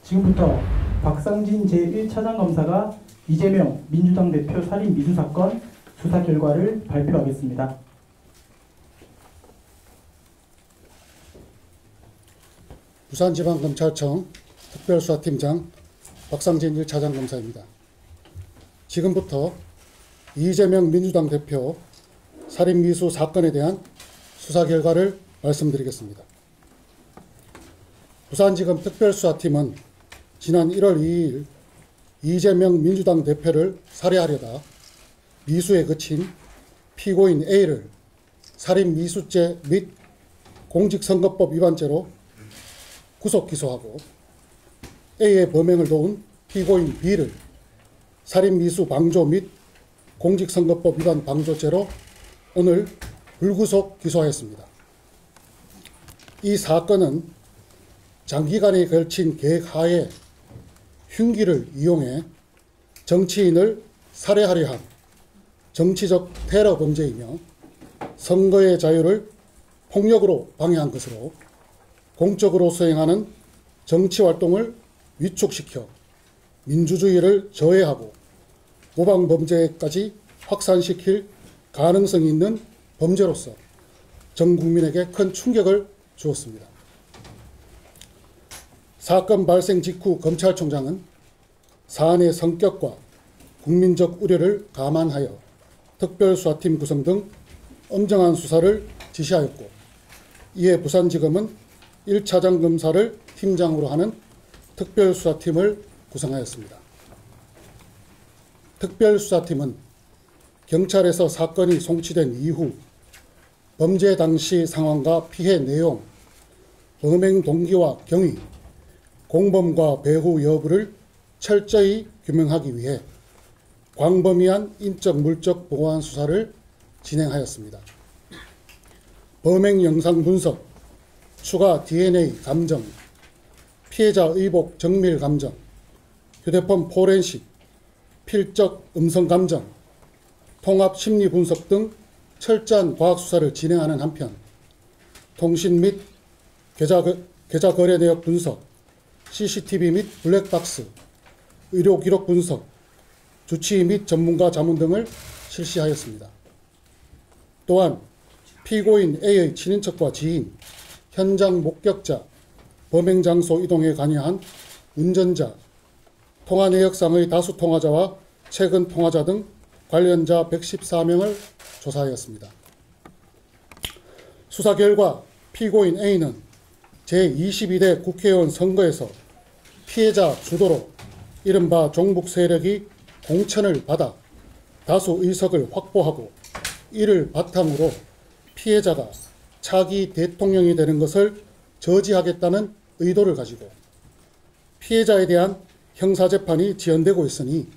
지금부터 박상진 제1차장검사가 이재명 민주당 대표 살인 미수 사건 수사 결과를 발표하겠습니다. 부산지방검찰청 특별수사팀장 박상진 1차장검사입니다. 지금부터 이재명 민주당 대표 살인미수 사건에 대한 수사 결과를 말씀드리겠습니다. 부산지검 특별수사팀은 지난 1월 2일 이재명 민주당 대표를 살해하려다 미수에 그친 피고인 A를 살인미수죄 및 공직선거법 위반죄로 구속 기소하고 A의 범행을 도운 피고인 B를 살인미수 방조 및 공직선거법 위반 방조죄로 오늘 불구속 기소하였습니다. 이 사건은 장기간에 걸친 계획하에 흉기를 이용해 정치인을 살해하려 한 정치적 테러 범죄이며 선거의 자유를 폭력으로 방해한 것으로 공적으로 수행하는 정치활동을 위축시켜 민주주의를 저해하고 모방범죄까지 확산시킬 가능성이 있는 범죄로서 전 국민에게 큰 충격을 주었습니다. 사건 발생 직후 검찰총장은 사안의 성격과 국민적 우려를 감안하여 특별수사팀 구성 등 엄정한 수사를 지시하였고, 이에 부산지검은 1차장 검사를 팀장으로 하는 특별수사팀을 구성하였습니다. 특별수사팀은 경찰에서 사건이 송치된 이후 범죄 당시 상황과 피해 내용, 범행 동기와 경위, 공범과 배후 여부를 철저히 규명하기 위해 광범위한 인적 물적 보완 수사를 진행하였습니다. 범행 영상 분석, 추가 DNA 감정, 피해자 의복 정밀 감정, 휴대폰 포렌식, 필적 음성 감정, 통합 심리 분석 등 철저한 과학 수사를 진행하는 한편 통신 및 계좌 거래 내역 분석, CCTV 및 블랙박스, 의료 기록 분석, 주치의 및 전문가 자문 등을 실시하였습니다. 또한 피고인 A의 친인척과 지인, 현장 목격자, 범행 장소 이동에 관여한 운전자, 통화 내역상의 다수 통화자와 최근 통화자 등 관련자 114명을 조사하였습니다. 수사 결과 피고인 A는 제22대 국회의원 선거에서 피해자 주도로 이른바 종북 세력이 공천을 받아 다수 의석을 확보하고 이를 바탕으로 피해자가 차기 대통령이 되는 것을 저지하겠다는 의도를 가지고 피해자에 대한 형사재판이 지연되고 있으니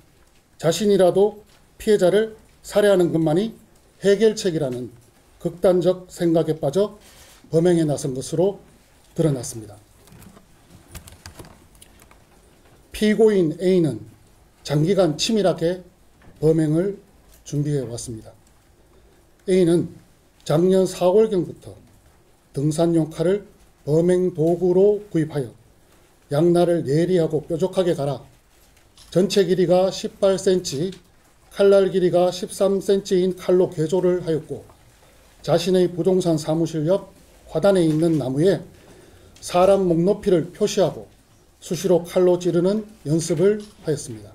자신이라도 피해자를 살해하는 것만이 해결책이라는 극단적 생각에 빠져 범행에 나선 것으로 드러났습니다. 피고인 A는 장기간 치밀하게 범행을 준비해 왔습니다. A는 작년 4월경부터 등산용 칼을 범행 도구로 구입하여 양날을 예리하고 뾰족하게 갈아 전체 길이가 18cm, 칼날 길이가 13cm인 칼로 개조를 하였고, 자신의 부동산 사무실 옆 화단에 있는 나무에 사람 목 높이를 표시하고 수시로 칼로 찌르는 연습을 하였습니다.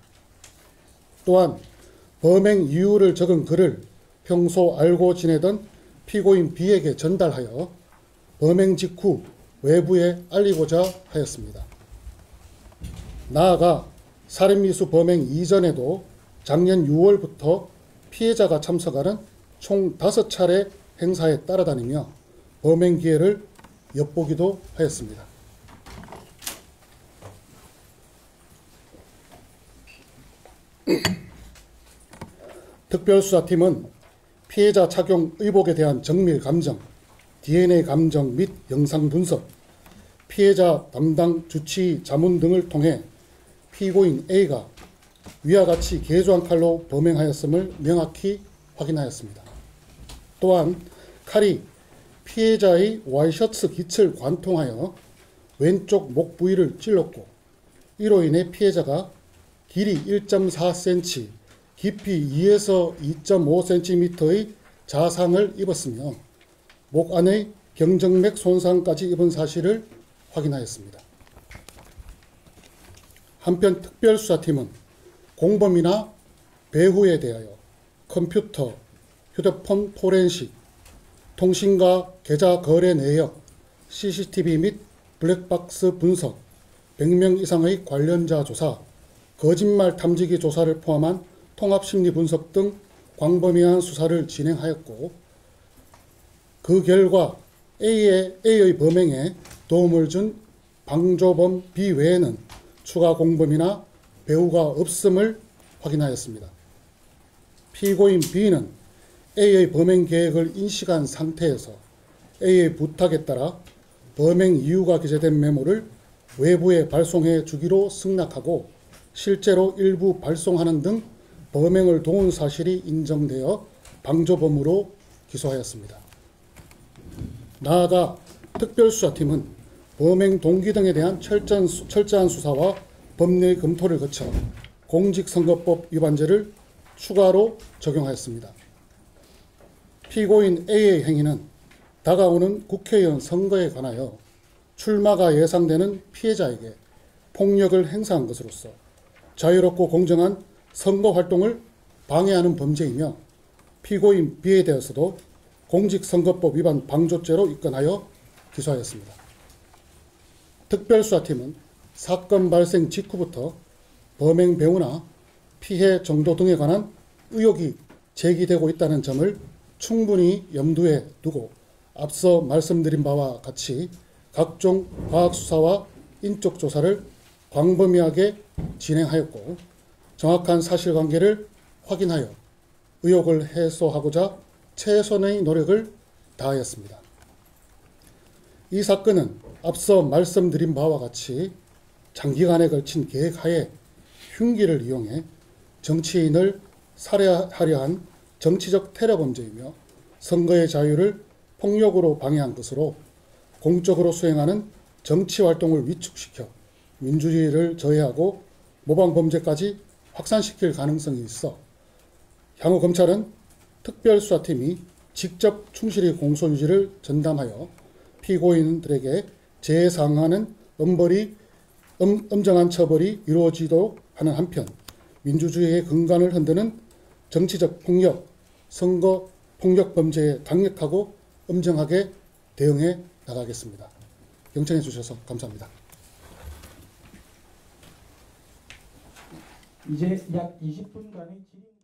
또한 범행 이유를 적은 글을 평소 알고 지내던 피고인 B에게 전달하여 범행 직후 외부에 알리고자 하였습니다. 나아가 살인미수 범행 이전에도 작년 6월부터 피해자가 참석하는 총 5차례 행사에 따라다니며 범행 기회를 엿보기도 하였습니다. 특별수사팀은 피해자 착용 의복에 대한 정밀 감정, DNA 감정 및 영상 분석, 피해자 담당 주치의 자문 등을 통해 피고인 A가 위와 같이 개조한 칼로 범행하였음을 명확히 확인하였습니다. 또한 칼이 피해자의 와이셔츠 깃을 관통하여 왼쪽 목 부위를 찔렀고 이로 인해 피해자가 길이 1.4cm, 깊이 2에서 2.5cm의 자상을 입었으며 목 안의 경정맥 손상까지 입은 사실을 확인하였습니다. 한편 특별수사팀은 공범이나 배후에 대하여 컴퓨터, 휴대폰 포렌식, 통신과 계좌 거래 내역, CCTV 및 블랙박스 분석, 100명 이상의 관련자 조사, 거짓말 탐지기 조사를 포함한 통합심리 분석 등 광범위한 수사를 진행하였고, 그 결과 A의 범행에 도움을 준 방조범 B 외에는 추가 공범이나 배후가 없음을 확인하였습니다. 피고인 B는 A의 범행 계획을 인식한 상태에서 A의 부탁에 따라 범행 이유가 기재된 메모를 외부에 발송해 주기로 승낙하고 실제로 일부 발송하는 등 범행을 도운 사실이 인정되어 방조범으로 기소하였습니다. 나아가 특별수사팀은 범행 동기 등에 대한 철저한 수사와 법리 검토를 거쳐 공직선거법 위반죄를 추가로 적용하였습니다. 피고인 A의 행위는 다가오는 국회의원 선거에 관하여 출마가 예상되는 피해자에게 폭력을 행사한 것으로서 자유롭고 공정한 선거 활동을 방해하는 범죄이며 피고인 B에 대해서도 공직선거법 위반 방조죄로 입건하여 기소하였습니다. 특별수사팀은 사건 발생 직후부터 범행 배후나 피해 정도 등에 관한 의혹이 제기되고 있다는 점을 충분히 염두에 두고 앞서 말씀드린 바와 같이 각종 과학수사와 인적 조사를 광범위하게 진행하였고 정확한 사실관계를 확인하여 의혹을 해소하고자 최선의 노력을 다하였습니다. 이 사건은 앞서 말씀드린 바와 같이 장기간에 걸친 계획하에 흉기를 이용해 정치인을 살해하려 한 정치적 테러 범죄이며 선거의 자유를 폭력으로 방해한 것으로 공적으로 수행하는 정치활동을 위축시켜 민주주의를 저해하고 모방범죄까지 확산시킬 가능성이 있어 향후 검찰은 특별수사팀이 직접 충실히 공소유지를 전담하여 피고인들에게 재상하는 엄정한 처벌이 이루어지도록 하는 한편 민주주의의 근간을 흔드는 정치적 폭력, 선거 폭력 범죄에 강력하고 엄정하게 대응해 나가겠습니다. 경청해 주셔서 감사합니다. 이제 약 20분간의 질의